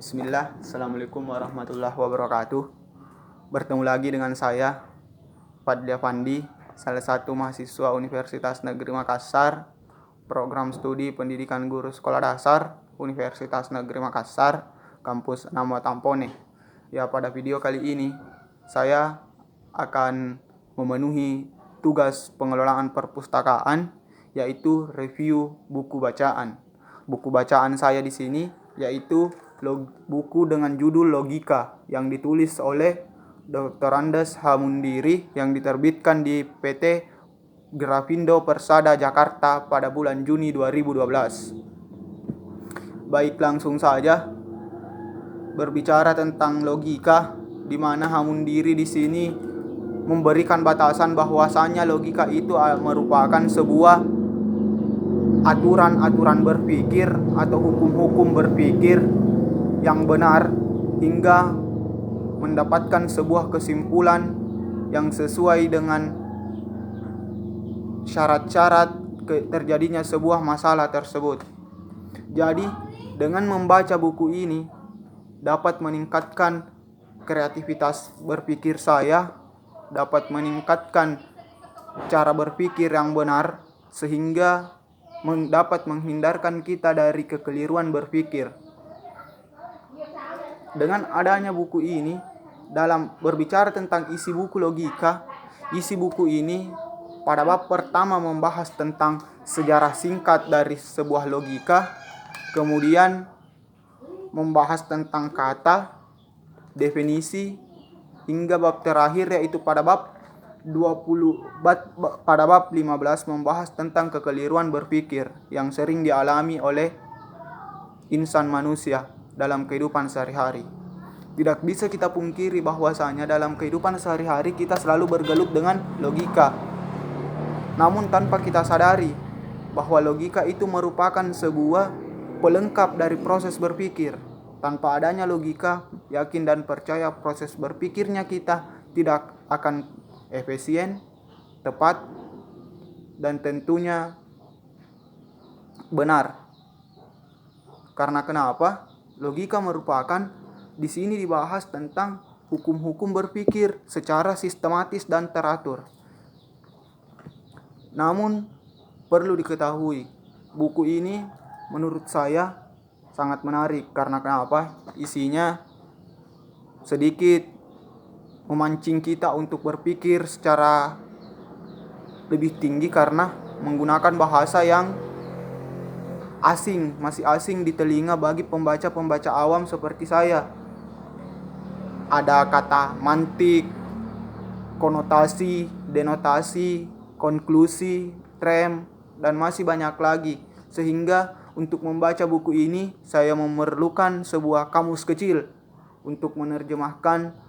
Bismillah, Assalamualaikum warahmatullahi wabarakatuh. Bertemu lagi dengan saya, Fadli Afandi, salah satu mahasiswa Universitas Negeri Makassar, program studi pendidikan guru sekolah dasar, Universitas Negeri Makassar, kampus Namo Tampone. Ya, pada video kali ini, saya akan memenuhi tugas pengelolaan perpustakaan, yaitu review buku bacaan. Buku bacaan saya di sini yaitu buku dengan judul Logika yang ditulis oleh Dr. Andes Hamundiri yang diterbitkan di PT Grafindo Persada Jakarta pada bulan Juni 2012. Baik, langsung saja berbicara tentang logika, di mana Hamundiri di sini memberikan batasan bahwasannya logika itu merupakan sebuah aturan-aturan berpikir atau hukum-hukum berpikir yang benar hingga mendapatkan sebuah kesimpulan yang sesuai dengan syarat-syarat terjadinya sebuah masalah tersebut. Jadi, dengan membaca buku ini dapat meningkatkan kreativitas berpikir saya, dapat meningkatkan cara berpikir yang benar sehingga dapat menghindarkan kita dari kekeliruan berpikir. Dengan adanya buku ini, dalam berbicara tentang isi buku logika, isi buku ini pada bab pertama membahas tentang sejarah singkat dari sebuah logika, kemudian membahas tentang kata, definisi, hingga bab terakhir yaitu pada bab 15 membahas tentang kekeliruan berpikir yang sering dialami oleh insan manusia dalam kehidupan sehari-hari. Tidak bisa kita pungkiri bahwasanya dalam kehidupan sehari-hari kita selalu bergelut dengan logika. Namun tanpa kita sadari bahwa logika itu merupakan sebuah pelengkap dari proses berpikir. Tanpa adanya logika, yakin dan percaya proses berpikirnya kita tidak akan efisien, tepat, dan tentunya benar. Karena kenapa? Logika merupakan di sini dibahas tentang hukum-hukum berpikir secara sistematis dan teratur. Namun perlu diketahui, buku ini menurut saya sangat menarik. Karena kenapa? Isinya sedikit memancing kita untuk berpikir secara lebih tinggi karena menggunakan bahasa yang masih asing di telinga bagi pembaca-pembaca awam seperti saya. Ada kata mantik, konotasi, denotasi, konklusi, trem, dan masih banyak lagi. Sehingga untuk membaca buku ini saya memerlukan sebuah kamus kecil untuk menerjemahkan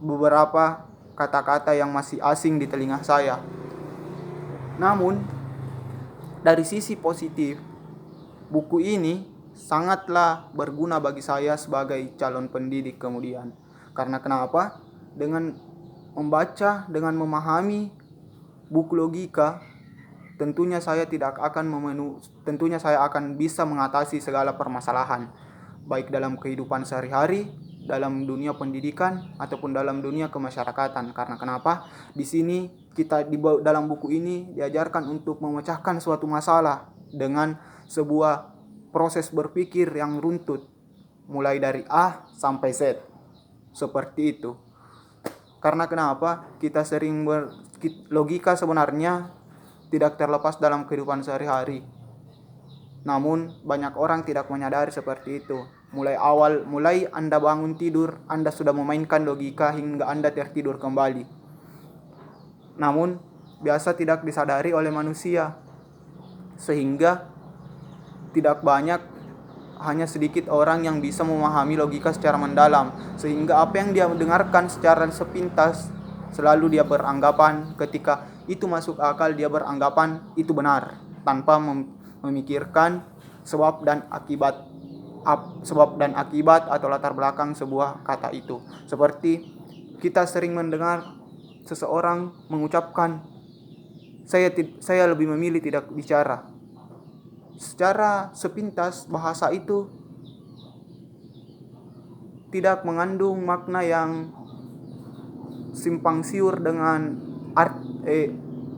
beberapa kata-kata yang masih asing di telinga saya. Namun dari sisi positif, buku ini sangatlah berguna bagi saya sebagai calon pendidik kemudian. Karena kenapa? Dengan membaca, dengan memahami buku logika, tentunya saya akan bisa mengatasi segala permasalahan, baik dalam kehidupan sehari-hari, dalam dunia pendidikan ataupun dalam dunia kemasyarakatan. Karena kenapa? Di sini dalam buku ini diajarkan untuk memecahkan suatu masalah dengan sebuah proses berpikir yang runtut, mulai dari A sampai Z, seperti itu. Karena kenapa? Logika sebenarnya tidak terlepas dalam kehidupan sehari-hari. Namun banyak orang tidak menyadari seperti itu. Mulai Anda bangun tidur, Anda sudah memainkan logika hingga Anda tertidur kembali. Namun biasa tidak disadari oleh manusia, sehingga tidak banyak, hanya sedikit orang yang bisa memahami logika secara mendalam, sehingga apa yang dia mendengarkan secara sepintas selalu dia beranggapan, ketika itu masuk akal dia beranggapan itu benar, tanpa memikirkan sebab dan akibat atau latar belakang sebuah kata itu. Seperti kita sering mendengar seseorang mengucapkan, saya lebih memilih tidak bicara. Secara sepintas bahasa itu tidak mengandung makna yang simpang siur dengan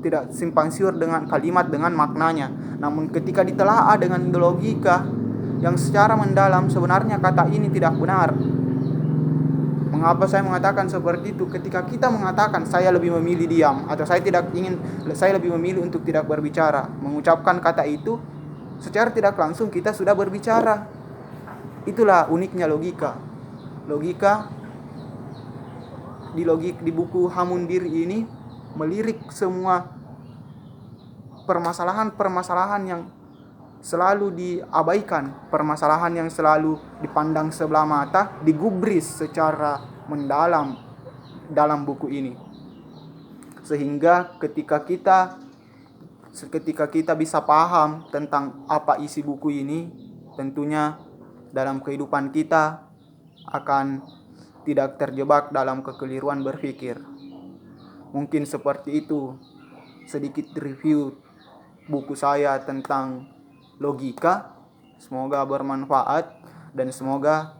tidak simpang siur dengan kalimat dengan maknanya. Namun ketika ditelaah dengan logika yang secara mendalam, sebenarnya kata ini tidak benar. Mengapa saya mengatakan seperti itu? Ketika kita mengatakan saya lebih memilih diam, atau saya lebih memilih untuk tidak berbicara, mengucapkan kata itu secara tidak langsung kita sudah berbicara. Itulah uniknya logika. Logika di buku Hamundir ini melirik semua permasalahan yang selalu diabaikan, permasalahan yang selalu dipandang sebelah mata, digubris secara mendalam dalam buku ini. Sehingga ketika kita bisa paham tentang apa isi buku ini, tentunya dalam kehidupan kita akan tidak terjebak dalam kekeliruan berpikir. Mungkin seperti itu sedikit review buku saya tentang logika. Semoga bermanfaat dan semoga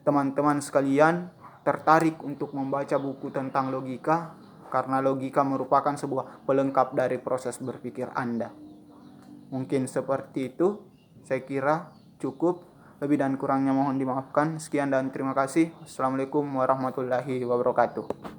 teman-teman sekalian tertarik untuk membaca buku tentang logika, karena logika merupakan sebuah pelengkap dari proses berpikir Anda. Mungkin seperti itu, saya kira cukup. Lebih dan kurangnya mohon dimaafkan. Sekian dan terima kasih. Assalamualaikum warahmatullahi wabarakatuh.